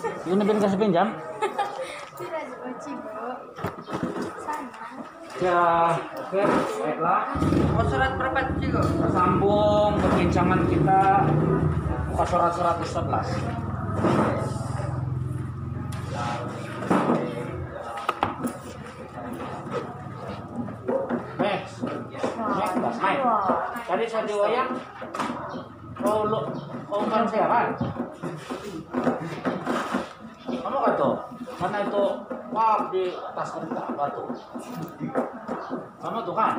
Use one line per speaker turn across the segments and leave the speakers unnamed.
Ini Ben kasih pinjam?
Tidak diuji, Bro. Sana.
Ya, oke, baiklah.
Mau surat berapa Cigo?
Tersambung perbincangan kita muka surat 111. Next, naik. Tadi saya diwayang. Oh, kan saya kan? Kamu kan tuh? Karena itu wah di atas kereta batu. Kamu tuh kan?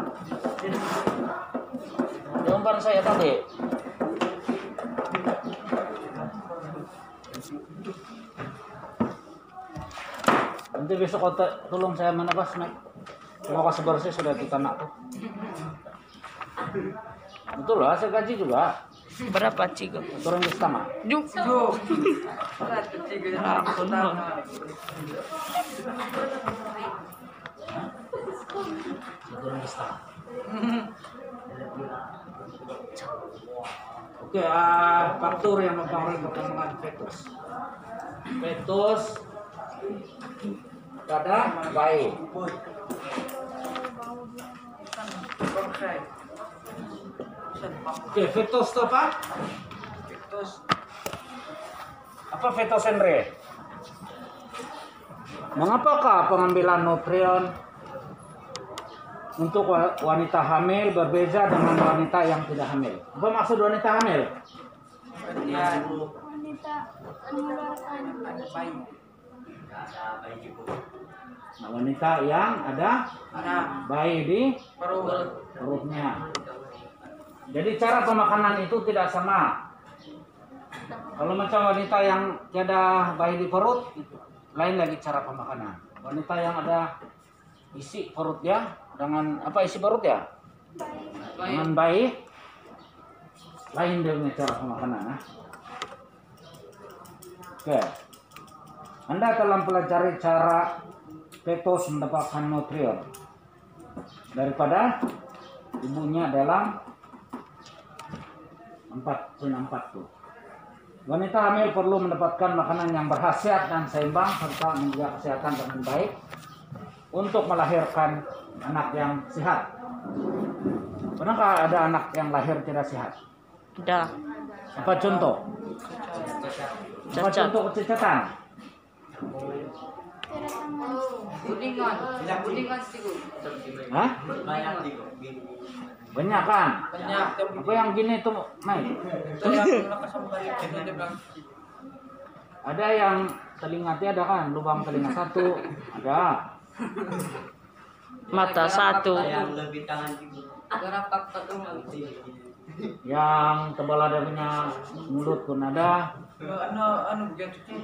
Di umpan saya tadi. Nanti besok kau tolong saya menebas, Mek. Kalau kasih bersih sudah kita nak tuh. Betul lah, hasil gaji juga.
Berapa Cigo?
Turun ke setengah.
Juk.
Satu Cigo yang
Ampun,
pertama.
Turun ke setengah. Oke, faktor yang mempengaruhi perkembangan fetus. Fetus pada bayi.
Selesai.
Oke, fetus itu apa?
Terus
Apa fetosendre? Mengapakah pengambilan nutrien untuk wanita hamil berbeda dengan wanita yang tidak hamil? Apa maksud wanita hamil?
kemudian
Wanita mengeluarkan
bayi.
Nah, wanita yang ada
Anak
bayi di
perut.
perutnya. Jadi cara pemakanan itu tidak sama. Kalau macam wanita yang tiada bayi di perut, lain lagi cara pemakanan. Wanita yang ada isi perutnya dengan apa isi perut ya? Dengan bayi, lain dia punya cara pemakanan. Nah. Oke, Anda telah mempelajari cara fetus mendapatkan nutrien daripada ibunya dalam 4 tuh. Wanita hamil perlu mendapatkan makanan yang berkhasiat dan seimbang serta menjaga kesehatan dengan baik untuk melahirkan anak yang sehat. Pernahkah ada anak yang lahir tidak sehat?
Dah.
Apa contoh? Apa
Cacat.
contoh kecacatan?
tidak tangan.
Kuningan. Kuningan Cigo.
Hah? Banyak kan?
Banyak.
Apa yang gini tuh, Mai?
Itu yang lekas balik. Dia bilang
Ada yang telinga tiada kan? Lubang telinga satu, ada.
Mata satu.
gerapak satu.
Yang tebal ada punya mulut pun ada.
Anu begitu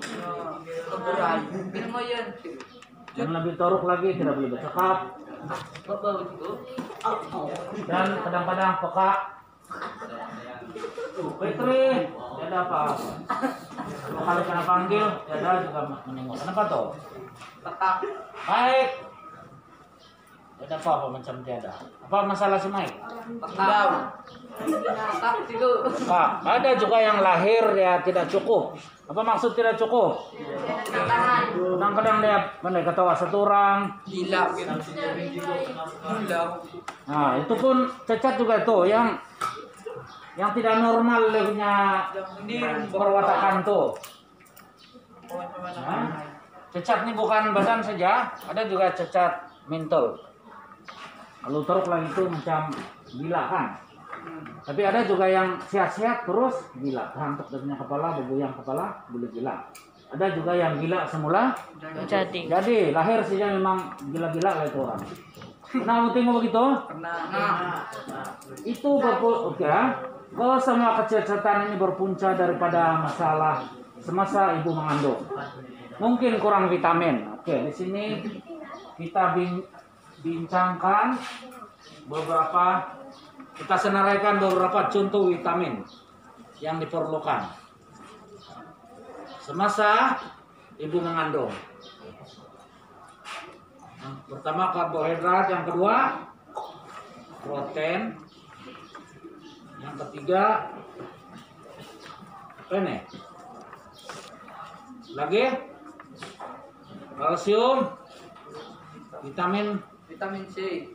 keberai. Bilmoyan.
Yang lebih toruk lagi tidak boleh bercakap. Dan kadang-kadang peka. Petri, tidak apa. Dua kali kena panggil, tidak juga menengok. Kenapa toh?
Tetap.
Baik. Tidak apa-apa macam tiada. Apa masalah si Mike?
Tetap. Tetap Cigo.
Pak, ada juga yang lahir ya tidak cukup. Apa maksud tidak cukup? Kadang-kadang dia pandai ketawa satu orang.
Gila gitu. Gila.
Nah, itu pun cacat juga tuh yang tidak normal dia punya perwatakan tuh. Nah, cacat ini bukan badan saja, ada juga cacat mental. Kalau teruk lagi itu macam gila kan. Tapi ada juga yang sehat-sehat terus gila, terhantuk dari kepala, bebuyang kepala, boleh gila. Ada juga yang gila semula, jadi lahir saja memang gila-gila lah itu orang. Nah, tengok begitu.
Nah.
Itu oke. Kalau semua kecacatan ini berpunca daripada masalah semasa ibu mengandung. Mungkin kurang vitamin. Oke, di sini kita bincangkan kita senaraikan beberapa contoh vitamin yang diperlukan semasa ibu mengandung. Yang pertama karbohidrat, yang kedua protein, yang ketiga apa ini? Lagi? Kalsium, vitamin
Vitamin C.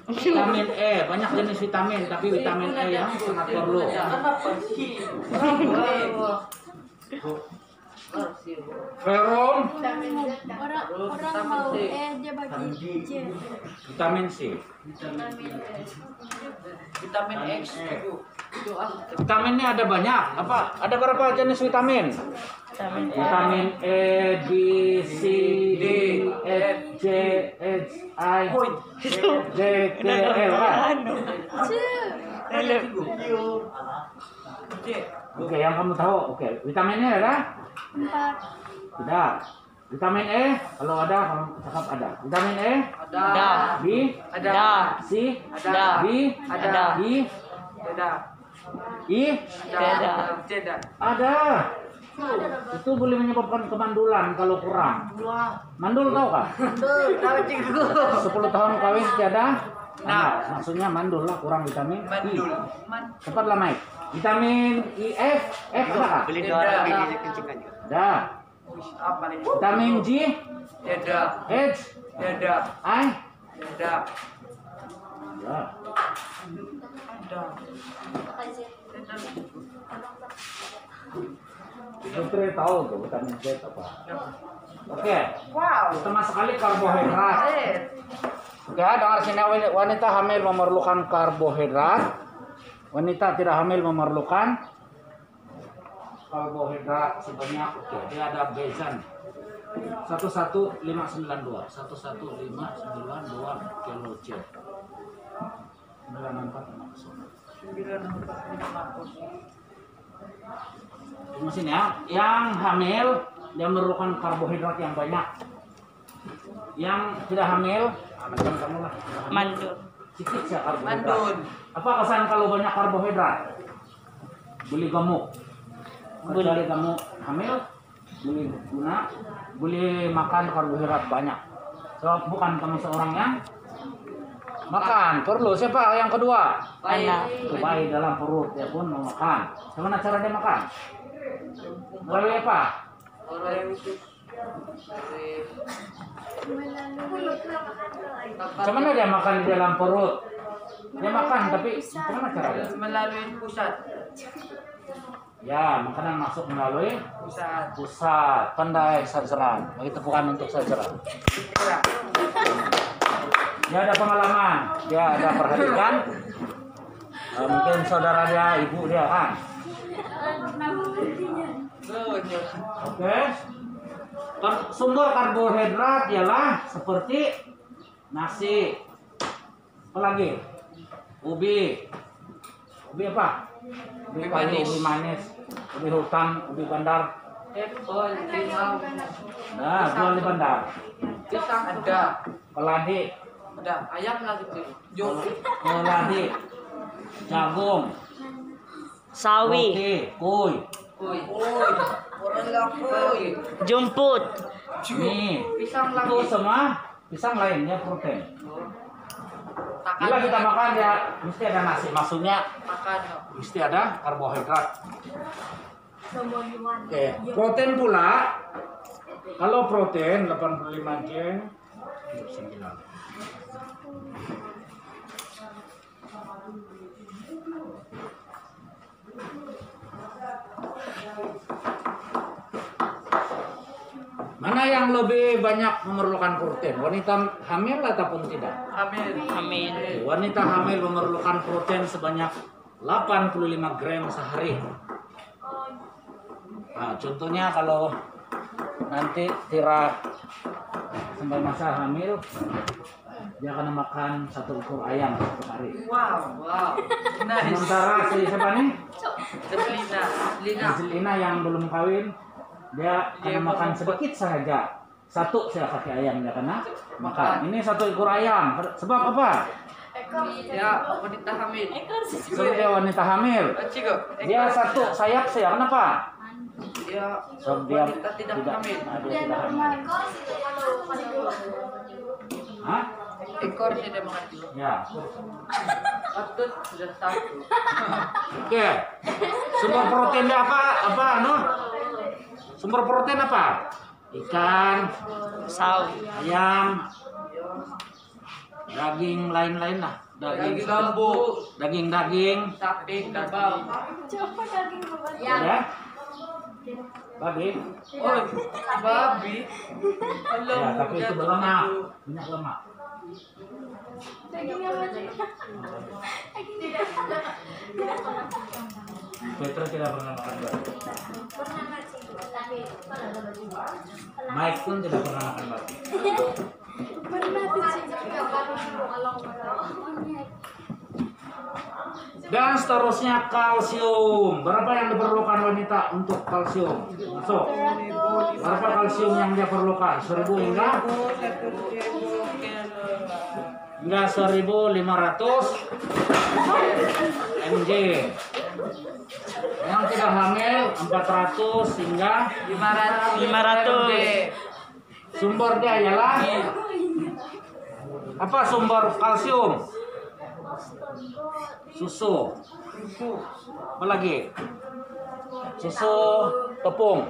vitamin E, banyak jenis vitamin, tapi vitamin E yang sangat perlu.
Kenapa sih?
Ferum,
Orang mau dia bagi J.
vitamin C.
Vitamin X. Itu
Vitamin ini ada banyak. Apa? Ada berapa jenis vitamin? Vitamin E, B, C, D, F, G, H, I, J, K, L kan? Oke, yang kamu tahu. Oke, vitaminnya ada?
4.
Tidak. Vitamin E, kalau ada, kamu cakap ada. Vitamin E,
ada.
B,
Ada.
C,
Ada.
B,
Ada.
D,
Ada.
I,
Ada. Tidak.
ada. Itu boleh menyebabkan kemandulan kalau kurang. Mandul tahu kah?
Betul. Tahu cikgu.
10 tahun kawin tiada anak. Maksudnya mandul lah, kurang vitamin
Mandul.
I. Cepatlah naik. Vitamin I, F, F ada kah? Ada.
Apa nih?
Vitamin G,
Tidak.
H,
Tidak.
I,
Tidak.
ada.
Ada.
Putri tahu tuh vitamin Z apa. Oke,
Wow.
pertama sekali karbohidrat.
Eh.
Oke, dengar sini, wanita hamil memerlukan karbohidrat. Wanita tidak hamil memerlukan karbohidrat sebanyak, oke, dia ada bezan 11592 kilojoule. 94 Tunggu sini ya. Yang hamil dia memerlukan karbohidrat yang banyak. Yang tidak hamil, macam kamu lah.
Mandul.
Sedikit ya karbohidrat.
Mandul.
Apa kesan kalau banyak karbohidrat? Boleh gemuk. Kecuali kamu hamil, boleh guna, boleh makan karbohidrat banyak. So, bukan kamu seorang yang makan, perlu. Siapa yang kedua?
Anak.
Itu bayi dalam perut, dia pun mau makan. Bagaimana cara dia makan? Melalui apa? Bagaimana dia makan di dalam perut? Dia makan, tapi bagaimana caranya?
Melalui pusat.
Ya, makanan masuk melalui
Pusat.
pusat. Pandai sasaran. Bagi tepukan untuk sasaran. Dia ada pengalaman, dia ada perhatikan. Mungkin saudara dia, ibu dia kan. Oke. Sumber karbohidrat ialah seperti nasi, apalagi ubi, ubi apa? Ubi kayu, ubi manis, ubi hutan, ubi bandar.
Apple, pisang.
Nah, jual di bandar.
Pisang ada.
Keladi,
Ada. Ayam lagi tuh. Jok.
keladi, jagung,
Sawi.
roti, kuy.
Kuy. Orang lagi kuy.
Jumput.
Nih,
Pisang lagi.
itu semua pisang lainnya protein.
Takan.
Bila kita makan ya mesti ada nasi, maksudnya
Makan.
mesti ada karbohidrat. Oke, protein pula. Kalau protein 85 G 9. Mana yang lebih banyak memerlukan protein? Wanita hamil ataupun tidak?
Hamil.
Amin.
Wanita hamil memerlukan protein sebanyak 85 gram sehari. Nah, contohnya kalau nanti Tira sampai masa hamil, dia akan makan 1 ekor ayam satu hari.
Wow. Wow. Nice.
Sementara si siapa nih?
Lina. Lina.
Si Lina yang belum kawin, dia akan makan sedikit saja. 1 saya kasih ayam dia kena makan. Ini 1 ekor ayam. Sebab apa?
Ya, wanita hamil.
Sebab dia wanita hamil.
Cikgu.
Dia 1 sayap saya. Kenapa?
Dia
Sebab dia
wanita tidak hamil.
Nah, dia tidak hamil. Hah?
Ekor sudah makan dulu.
Ya.
Patut sudah 1.
Oke. Sumber proteinnya apa? Apa? No? Sumber protein apa? Ikan,
Sawi.
ayam, daging lain-lain lah.
Daging lambu,
Daging-daging.
sapi, kerbau.
Coba daging babat.
Ya. Babi.
Oh, babi.
Ya, tapi itu berlemak. Banyak lemak.
Daging apa sih?
Petra tidak pernah makan babi.
Pernah nasi, tapi
Mike pun tidak pernah makan babi.
pernah tuh sih.
Dan seterusnya kalsium. Berapa yang diperlukan wanita untuk kalsium? Masuk. Berapa kalsium yang dia perlukan? 1000 hingga 1500 mg. Yang tidak hamil 400 hingga
500.
sumber dia ialah apa sumber kalsium? Susu. Apa lagi? Susu tepung.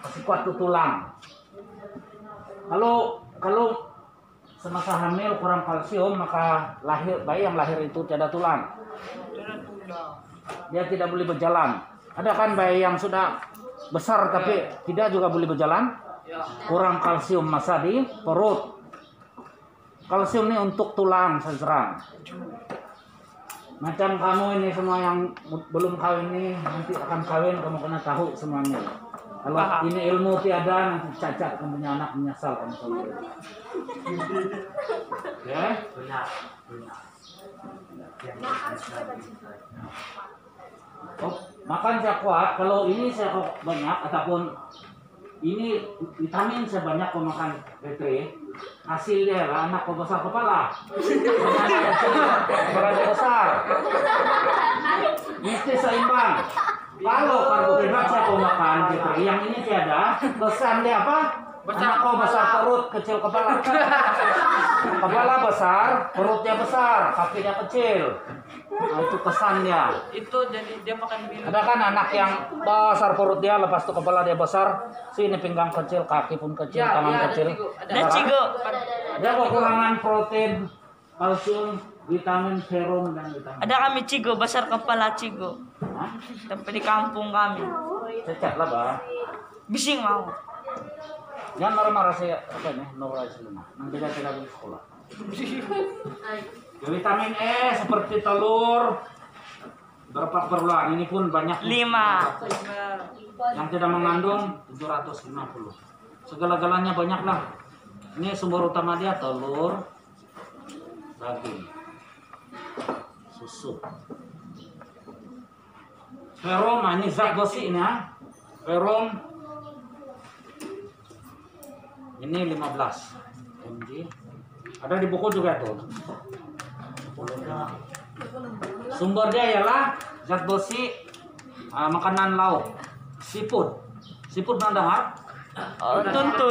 Kasih kuat tuh tulang. Kalau semasa hamil kurang kalsium maka bayi yang lahir itu tiada tulang. Dia tidak boleh berjalan. Ada kan bayi yang sudah besar tapi tidak juga boleh berjalan? Kurang kalsium masa di perut. Kalsium ini untuk tulang serang. Macam kamu ini semua yang belum kawin ini nanti akan kawin kamu kena tahu semuanya. Kalau ini ilmu tiada nanti cacat kamu punya anak menyesal kamu kawin. Ya, benar. Oh, makan saya kuat. Kalau ini saya banyak ataupun ini vitamin saya banyak kalau makan Petri. Hasilnya lah anak kau besar kepala. Kepala besar. Mesti seimbang. Kalau karbohidrat saya kau makan Petri, yang ini tiada. Kesan dia apa? Anak kau besar perut, kecil kepala. Kepala besar, perutnya besar, kakinya kecil. Nah, itu kesannya.
Itu jadi dia makan biru.
Ada kan anak yang besar perut dia, lepas itu kepala dia besar, sini pinggang kecil, kaki pun kecil, tangan kecil.
Ada cigo.
Dia kekurangan protein, kalsium, vitamin, serum dan vitamin.
Ada kami cigo, besar kepala cigo.
Hah?
Tapi di kampung kami.
Cacat lah bah.
Bising mau.
Jangan marah-marah saya apa nih, Nora Seluma. Nanti dia tidak boleh sekolah. Vitamin E seperti telur. Berapa keperluan? Ini pun banyak.
5.
Yang tidak mengandung 750. Segala-galanya banyak lah. Ini sumber utama dia telur, daging, susu. Ferom, ini zat besi ini ya. Ferom ini 15 mg. Ada di buku juga tuh. Sumber dia ialah zat besi, makanan laut, seafood. Seafood pernah dengar?
Oh, tuntul.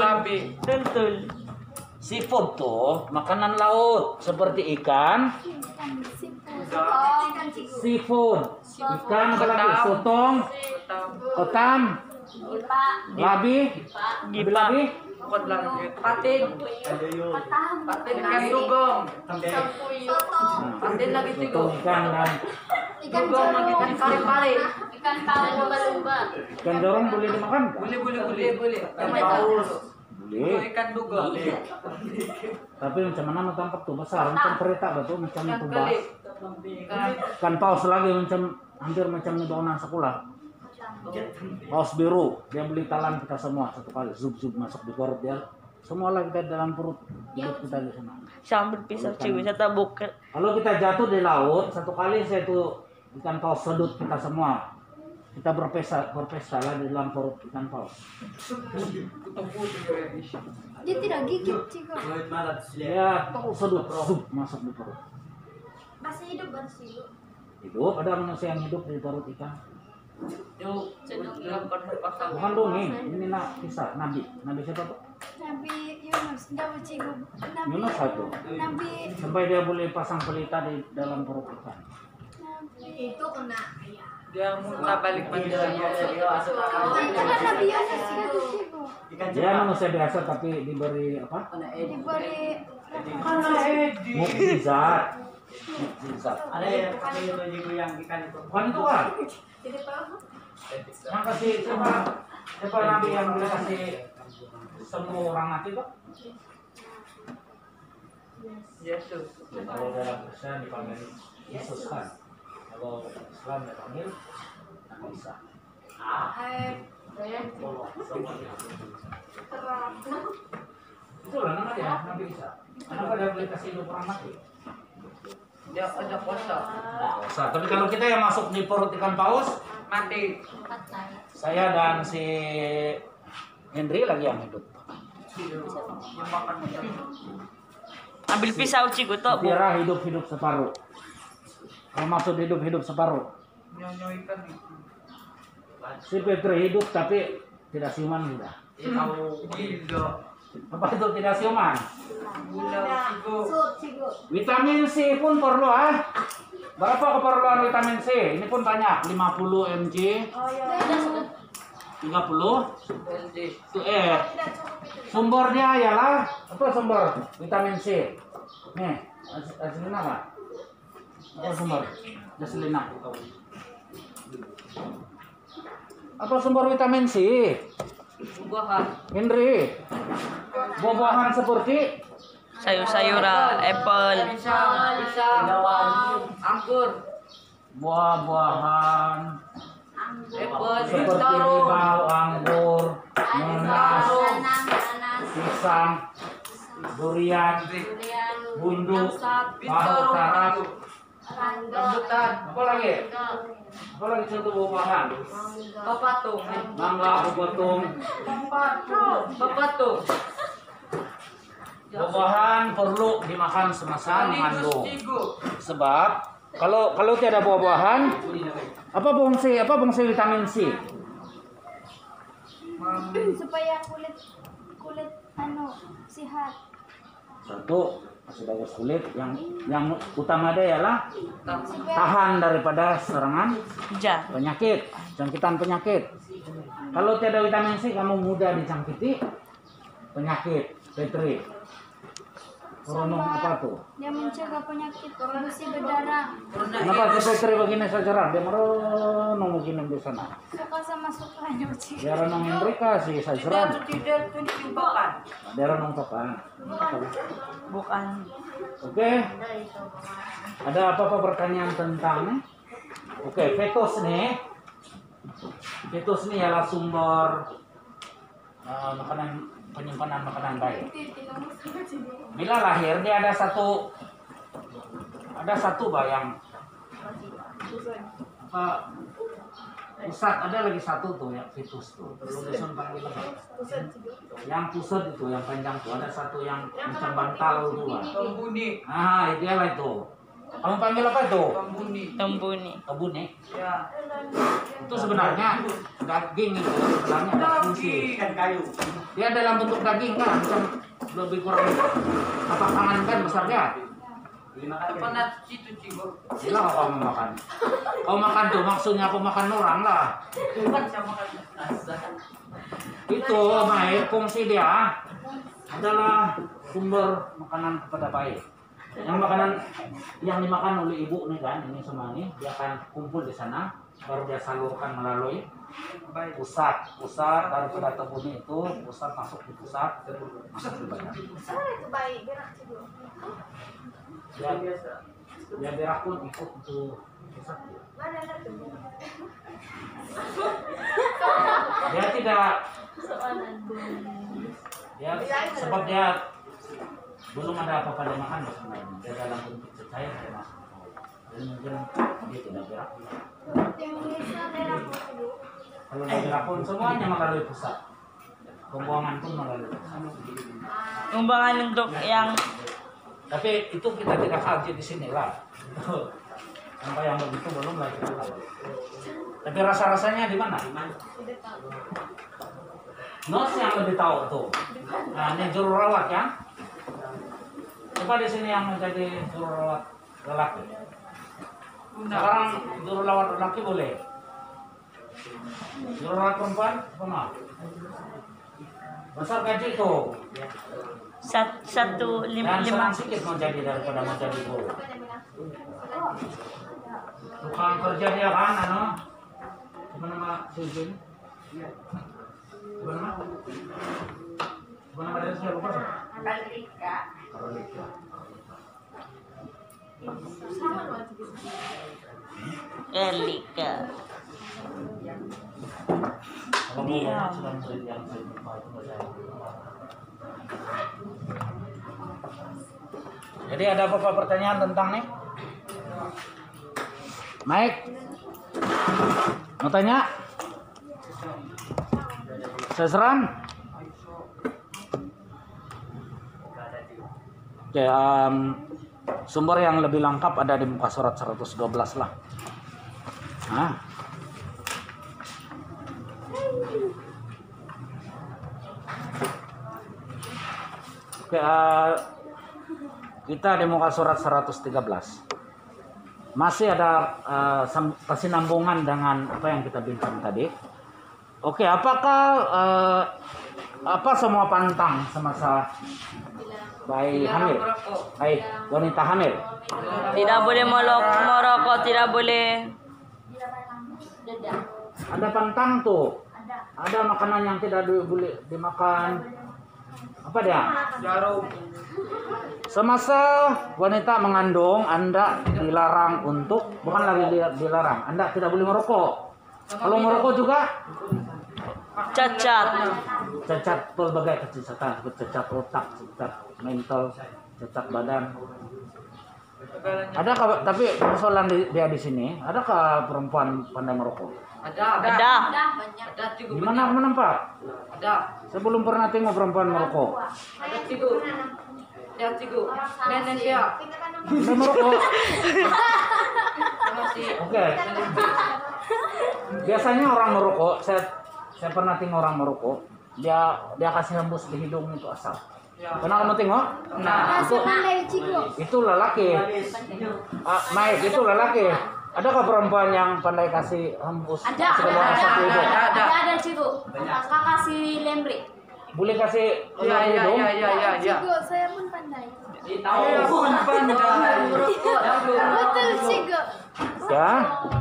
Seafood tuh makanan laut seperti ikan, seafood, ikan apalagi sotong, ketam, labi, labi,
Patin ikan dugong. Patin lagi tigo.
ikan dan
Dugong lagi ikan pari-pari.
Ikan tahu lumba-lumba.
ikan dorong boleh dimakan?
Boleh. Sama
Boleh.
ikan dugong.
Tapi macam mana mau tangkap tuh besar, macam kereta betul, macam
Ikan
itu
keli.
Ikan paus lagi macam hampir macam di bawah sekolah. Paus biru, dia beli talan kita semua satu kali, zub masuk di perut dia. Semua lah kita dalam perut hidup kita di sana.
Sambil pisau cigo, saya tabuk.
Kalau kita jatuh di laut, satu kali saya itu ikan paus sedut kita semua. Kita berpesta lah di dalam perut ikan paus.
Dia tidak gigit juga.
Dia tahu sedut, zub masuk di perut.
Masih hidup bersih.
Hidup, ada manusia yang hidup di perut ikan. Bukan dongeng, ini kisah Nabi siapa tuh?
Nabi Yunus, Nabi Cigu,
Yunus satu.
Nabi
Sampai dia boleh pasang pelita di dalam perut ikan.
itu kena
Dia muntah balik panjangnya.
Karena biasa sigo sigo.
Dia manusia biasa tapi diberi apa?
Diberi
Mukjizat. Mukjizat.
Ada ya yang ikan itu.
Bukan itu kan? Yang kasih siapa nabi yang boleh kasih semua orang mati tuh?
Yesus.
Kalau dalam Kristen dipanggil Yesus kan? Kalau Islam dipanggil Nabi Isa. Itulah nama dia Nabi Isa. Kenapa dia boleh kasih hidup orang mati?
Dia ada kuasa.
Dosa. Tapi kalau kita yang masuk di perut ikan paus,
Mati.
saya dan si Henry lagi yang hidup.
Yang makan macam.
Ambil pisau Cigu tuh.
Tira hidup separuh. Kalau maksud hidup separuh.
Nyonya ikan itu.
Si Petri hidup tapi tidak siuman sudah.
Gila.
Apa itu tidak siuman?
Gula sigo.
sigo.
Vitamin C pun perlu ah. Berapa keperluan vitamin C? Ini pun banyak, 50 mg,
Oh ya.
30.
LD.
Sumbernya ialah apa sumber vitamin C? Nih, aslina apa? Apa sumber? Aslina. Apa sumber vitamin C?
Buahan.
Henry, buah-buahan seperti
Sayur-sayuran, apple.
Pisang. Anggur.
buah-buahan
Apple.
seperti limau, anggur, nanas, pisang, durian, bundu, tahu sarap,
Rambutan.
apa lagi? Apa lagi contoh buah-buahan?
Papatung.
Mangga, ubatung,
Papatung.
buah-buahan perlu dimakan semasa mengandung.
Sigo.
Sebab kalau tiada buah-buahan, apa fungsi vitamin C?
Supaya kulit sehat.
Satu, masih bagus kulit. Yang utama dia ialah tahan daripada serangan
Ja.
penyakit, jangkitan penyakit. Kalau tiada vitamin C, kamu mudah dijangkiti penyakit. Petri, Koronong apa tuh?
Dia mencegah penyakit polusi berdarah.
Kenapa si Petri begini saja? Dia meronong begini di sana.
Suka sama sukanya Cik.
Dia renong mereka sih saja.
Tidak tunjukkan.
Dia renong papan.
Bukan.
Oke. Ada apa-apa pertanyaan tentang? Oke, fetus nih. Fetus nih ialah sumber penyimpanan makanan baik. Bila lahir dia ada satu bayang apa pusat, ada lagi satu tuh yang fetus tuh. Ludeson panggil apa? Yang pusat itu yang panjang tuh ada satu yang macam bantal tuh.
Pembuni.
Ah, itu lah itu. Kamu panggil apa itu?
Pembuni.
Tembuni.
Kebun
Ya.
itu sebenarnya daging itu sebenarnya ada fungsi.
Ikan kayu.
Dia dalam bentuk daging kan, macam lebih kurang tapak tangan kan besar dia.
Apa nasi itu cigo?
Sila kau mau makan. Kau makan tuh maksudnya aku makan orang lah.
Bukan sama kan asa.
Itu baik fungsi dia adalah sumber makanan kepada bayi. Yang makanan yang dimakan oleh ibu nih kan, ini semua nih dia akan kumpul di sana, baru dia salurkan melalui pusat daripada tebuni itu, pusat masuk di pusat, masuk di badan.
Itu baik, berak Cik.
Dia berak pun ikut itu pusat. Dia tidak, sebab dia belum ada apa-apa dia makan sebenarnya. Dia dalam bentuk cair dia masuk. Jadi mungkin dia tidak berak. Kalau dia berak pun semuanya melalui pusat. Pembuangan pun melalui pusat.
Umbangan untuk yang
Tapi itu kita tidak kaji di sini lah. Sampai yang begitu belum lagi kita tahu. Tapi rasa-rasanya di mana? Nurse yang lebih tahu tuh. Nah, ini juru rawat ya. Coba di sini yang menjadi juru rawat lelaki. Sekarang juru rawat lelaki boleh. Juara perempuan apa? Besar gaji itu.
Satu lima
Dan
lima.
senang sedikit mau jadi daripada mau jadi guru. Tukang kerja dia kan, apa nama Sujin? Apa nama dia saya lupa.
Kalika.
Elika.
Kalau mau sedang yang saya lupa itu nggak saya lupa. Jadi ada apa pertanyaan tentang nih? Mike, mau tanya? Seseran? Oke, sumber yang lebih lengkap ada di muka surat 112 lah. Nah. Oke, kita di muka surat 113. Masih ada kesinambungan dengan apa yang kita bincang tadi. Oke, apakah apa semua pantang semasa bayi hamil? Baik, wanita hamil.
Tidak boleh merokok, tidak boleh.
Ada pantang tuh. Ada makanan yang tidak boleh dimakan. Apa dia?
Jarum.
Semasa wanita mengandung, Anda dilarang untuk, bukan lagi dilarang, Anda tidak boleh merokok. Kalau merokok juga
Cacat.
cacat berbagai kecacatan, cacat otak, cacat mental, cacat badan. Adakah, tapi persoalan dia di sini, adakah perempuan pandai merokok?
Ada. Ada cigu.
Di mana menempat?
Ada.
Saya belum pernah tengok perempuan merokok.
Ada cigu. Ada cigu. Nenek dia.
Pandai merokok.
Masih.
Oke. Biasanya orang merokok, saya pernah tengok orang merokok, dia kasih hembus di hidung itu asap.
Ya.
Pernah kamu tengok?
Nah.
Itu lelaki. Mike, itu lelaki. Adakah perempuan yang pandai kasih hembus keluar asap di hidung?
Ada cigu. Kakak kasih lembre.
Boleh kasih keluar di
Ya.
hidung?
Cigu, saya pun pandai.
Pun pandai.
Betul cigu.
Ya,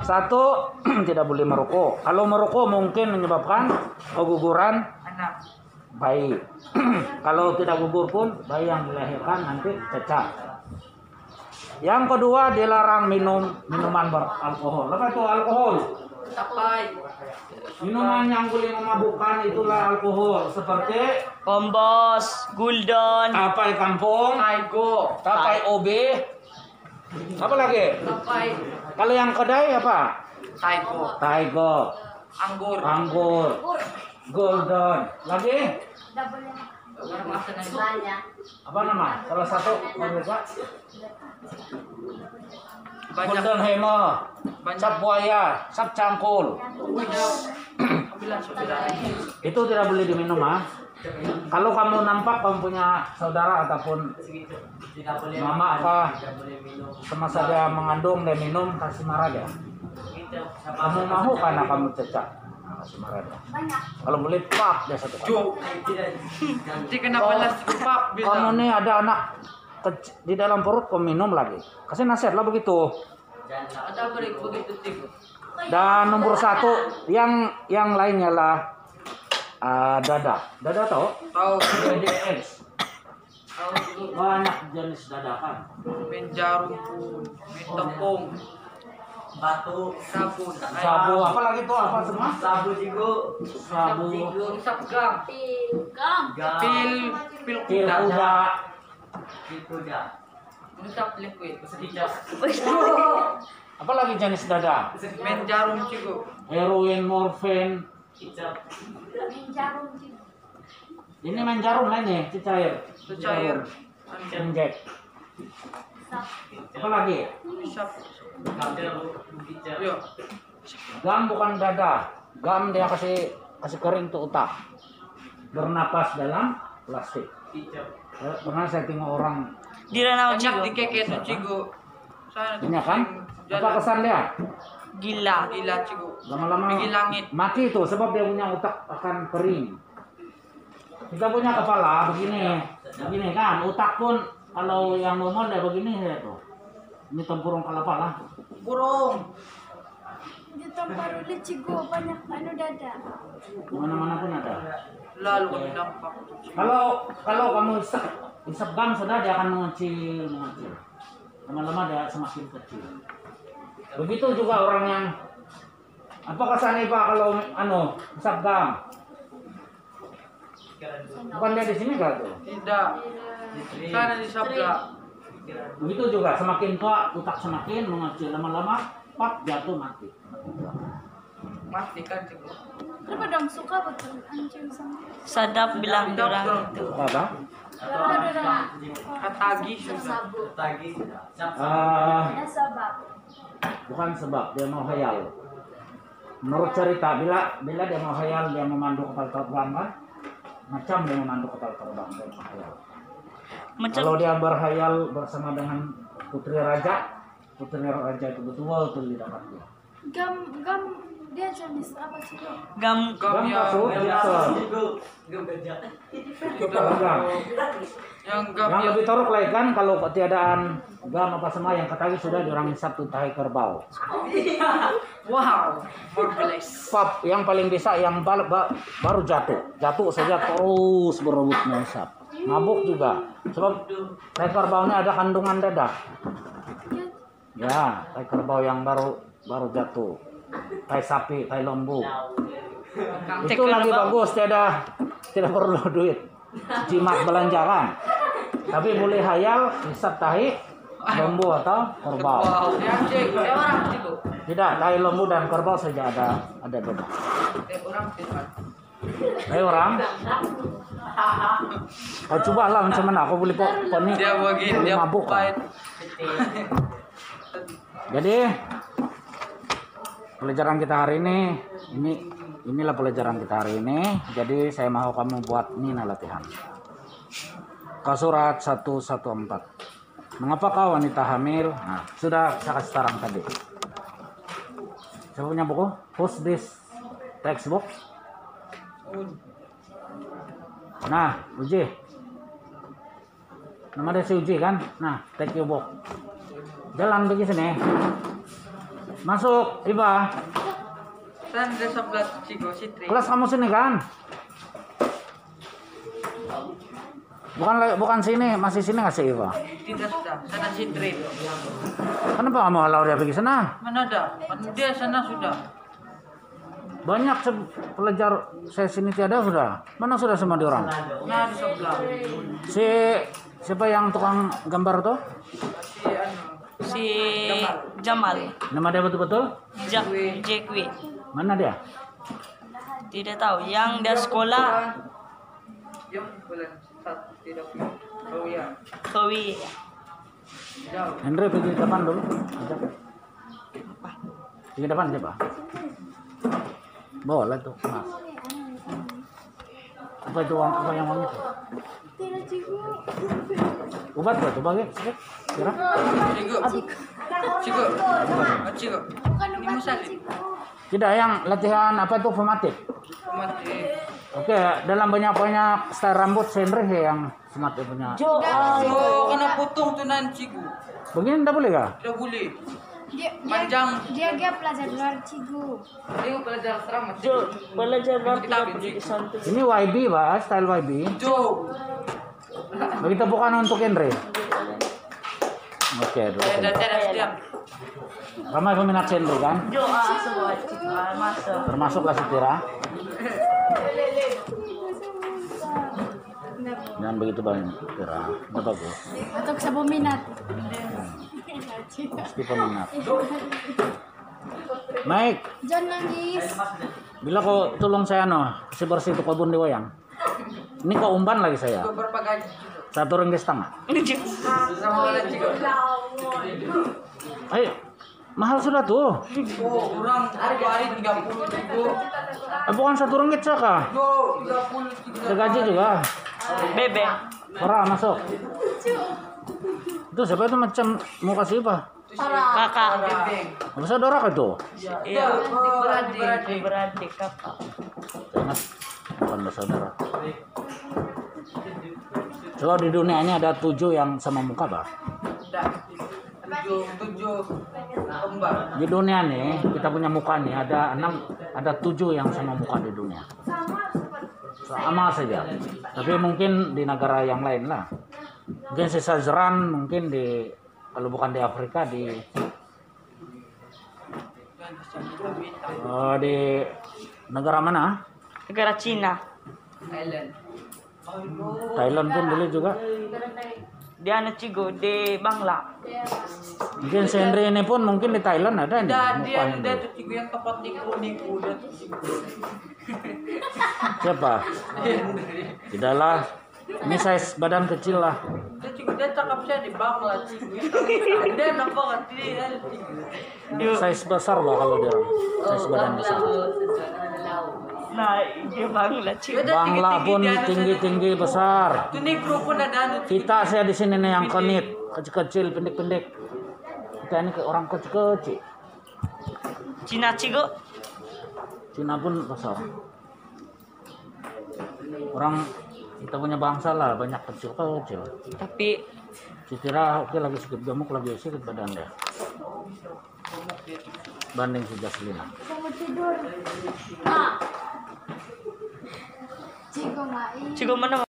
satu tidak boleh merokok. Kalau merokok mungkin menyebabkan keguguran
Anak.
bayi. Kalau tidak gugur pun bayi yang dilahirkan nanti cacat. Yang kedua dilarang minum minuman beralkohol. Apa itu alkohol?
Tapai.
Minuman yang boleh memabukkan itulah alkohol. Seperti
Kombos, Guldon.
tapai kampung,
Taigo.
tapai OB. Apa lagi?
Tapai.
Kalau yang kedai apa?
Taigo.
Taigo,
Anggur.
anggur, golden. Lagi?
Tidak boleh.
Orang makan yang
Apa nama? Salah satu mereka?
banyak.
Golden Hammer,
Banyak.
cap buaya, cap cangkul.
Ambilan.
Itu tidak boleh diminum, ah. Kalau kamu nampak kamu punya saudara ataupun mama apa semasa dia mengandung dia minum, kasih marah dia. Kamu mau karena kamu cacat, kasih marah dia. Kalau boleh pak dia satu kali.
Cuk. Nanti kena balas rupak bisa.
Kamu nih ada anak di dalam perut kamu minum lagi. Kasih nasihat lah begitu.
Ada begitu cigu.
Dan nomor satu yang lainnya lah dada. Dada tahu?
Tahu.
PDX.
Tahu cigu.
Banyak jenis dada kan.
Main jarum pun. Main tepung.
Batu.
Sabun.
Sabu apa lagi tuh apa semua?
Sabu jigo.
Sabu,
Usap gang.
Gam.
Pil
pil
kuda.
kuda,
Itu dah.
Usap liquid.
Sedikit.
apa lagi jenis dada?
Main jarum cigu.
Heroin, morfin.
Kicap.
Jarum cigu.
Ini main jarum lah nih, itu cair.
Itu cair.
Injek. Apa lagi?
Usap.
Kabel. Kicap.
Yo.
Gam bukan dada. Gam dia kasih kering tuh otak. Bernapas dalam plastik.
Kicap.
Pernah saya tengok orang
Di Ranau
Banyak
Cigo.
di keke itu cigu. Saya
Banyak kan? Apa kesan dia?
Gila.
Gila cigo.
Lama-lama
Tinggi langit.
mati itu sebab dia punya otak akan kering. Kita punya kepala begini kan, otak pun kalau yang normal ya begini ya tuh. Ini tempurung kelapa lah.
Burung.
Di tempat dulu cigo banyak anu dada.
Mana-mana pun ada.
Lalu kami dampak.
Kalau kamu isap gam sudah dia akan mengecil. Lama-lama dia semakin kecil. Begitu juga orang yang apa kesannya Pak kalau isap gam? Bukan dia di sini gak tuh?
Tidak. Sana di sabda.
Begitu juga semakin tua otak semakin mengecil, lama-lama pak jatuh mati.
Mati kan cigo.
Kenapa dong suka betul anjing sama?
Sadap bilang orang itu.
Apa?
Katagi sudah.
Tagi.
Ada sebab.
Bukan sebab dia mau hayal. Menurut cerita bila dia mau hayal dia memandu kapal terbang kan? Macam dia memandu kapal terbang dia mau hayal. Kalau dia berhayal bersama dengan putri raja itu betul didapat dia.
Gam dia jenis apa sih?
Gam
Gam
ya.
kasut, Gibson.
Gam gajah.
Gam.
Yang gam
Yang
ya.
lebih teruk lagi kan kalau ketiadaan gam apa semua yang ketahui sudah diorang hisap tuh tahi kerbau.
Wow. Marvelous.
Pap yang paling bisa yang baru jatuh saja terus berebut menghisap. Mabuk juga sebab tahi kerbau ini ada kandungan dadah. Ya, tahi kerbau yang baru jatuh. Tai sapi, tai lembu. Itu lagi bagus, tidak perlu duit. Jimat belanja kan. Tapi boleh hayal hisap tahi lembu atau kerbau.
Wow. Yang cigo. Orang cigo.
Tidak, tahi lembu dan kerbau saja ada beda.
Orang tidak.
Ayo orang. Kau coba lah macam mana aku boleh ini.
Dia begini dia
mabuk.
pahit.
Jadi pelajaran kita hari inilah pelajaran kita hari ini. Jadi saya mau kamu buat ini latihan. Ke surat 114. Mengapa kau wanita hamil? Nah, sudah saya kasih tarang tadi. Saya punya buku. Post this textbook. Nah, Uji. Nama dia si Uji kan? Nah, take your book. Jalan pergi sini. Masuk, Iba.
Sana di sebelah cigo Citri.
Kelas kamu sini kan? Bukan sini, masih sini nggak sih Iba?
Tidak sudah. Sana Citri.
Kenapa kamu halau dia pergi sana?
Mana ada? Dia sana sudah.
Banyak pelajar saya sini tiada sudah. Mana sudah semua diorang?
Nah di sebelah.
Siapa yang tukang gambar tuh?
Si
si Jamal.
Nama dia betul-betul?
Jekwi.
Mana dia?
Tidak tahu. Yang dia sekolah
Yang bulan 1 tidak. Oh ya.
Kowi.
Jauh.
Henry pergi ke depan dulu. Ajak. Pergi ke depan coba. Boleh tuh, Mas. Apa itu apa yang wangi itu?
Tidak cigo.
Obat buat coba ya. Kira?
Cigo. Cigo. Cigo.
Bukan
Ini
obat
musali.
cigo.
Tidak, yang latihan apa itu formatif.
Mati.
Oke, dalam banyak style rambut Henry yang formatif punya.
Oh, kena potong tuh nan cigo.
Begini tidak boleh kah?
Tidak boleh.
Dia dia pelajar luar cigo.
Dia belajar serama
Jo,
cigo.
belajar
Kita
tidak
bikin.
pergi ke sana.
Ini YB, Pak, style YB.
Jo.
Begitu bukan untuk Henry. Oke, dulu.
Saya tidak setiap.
Ramai peminat Henry kan?
Jo, sebuah masuk.
Termasuklah Sitira. Jangan begitu banyak Sitira. Tidak bagus.
Untuk sa peminat.
Pasti peminat. Mike,
John nangis.
bila kau tolong saya kasih bersih itu kebun di wayang. Ini kau umpan lagi saya.
Cigo berapa gaji?
1,5 Ringgit.
Sama oleh cigo.
Ayo, mahal sudah tuh.
Oh, kurang satu hari 30 cigo.
Bukan 1 ringgit saka.
Jo, 30 cigo.
Segaji juga.
Bebe.
Parah masuk. Itu siapa itu macam mau kasih apa?
Kakak.
Bebeng.
Saudara kah itu?
Iya.
Beradik.
Beradik kakak.
Ingat, bukan bersaudara. Coba di dunia ini ada 7 yang sama muka, Pak.
Dah. Tujuh kembar.
Di dunia nih, kita punya muka nih ada 7 yang sama muka di dunia. Sama saja. Tapi mungkin di negara yang lain lah. Mungkin sisa Zeran, mungkin kalau bukan di Afrika di negara mana?
Negara Cina.
Thailand.
Thailand pun boleh juga.
Di anu Cigo di Bangla.
Mungkin Sendri ini pun mungkin di Thailand ada nih
Dia
mukanya.
dia tuh cigu yang tempat niku dia tuh cigu.
Siapa? Tidaklah. Ini size badan kecil lah.
Dia cigu dia cakap saya di Bangla cigu. Dia nampak dia cigu.
Size besar bah kalau dia. Size badan besar.
Nah, di Bangla Cigo.
Bangla pun tinggi-tinggi besar.
Itu negro pun ada anu.
Kita saya di sini nih yang konit, kecil-kecil, pendek-pendek. Kita ini ke orang kecil-kecil.
Cina Cigo.
Cina pun besar. Orang kita punya bangsa lah banyak kecil-kecil.
Tapi
Cikira oke lagi sedikit gemuk lagi sedikit badan dia. Banding si Jaslina.
Mau tidur. Cigo main.
Cigo mana?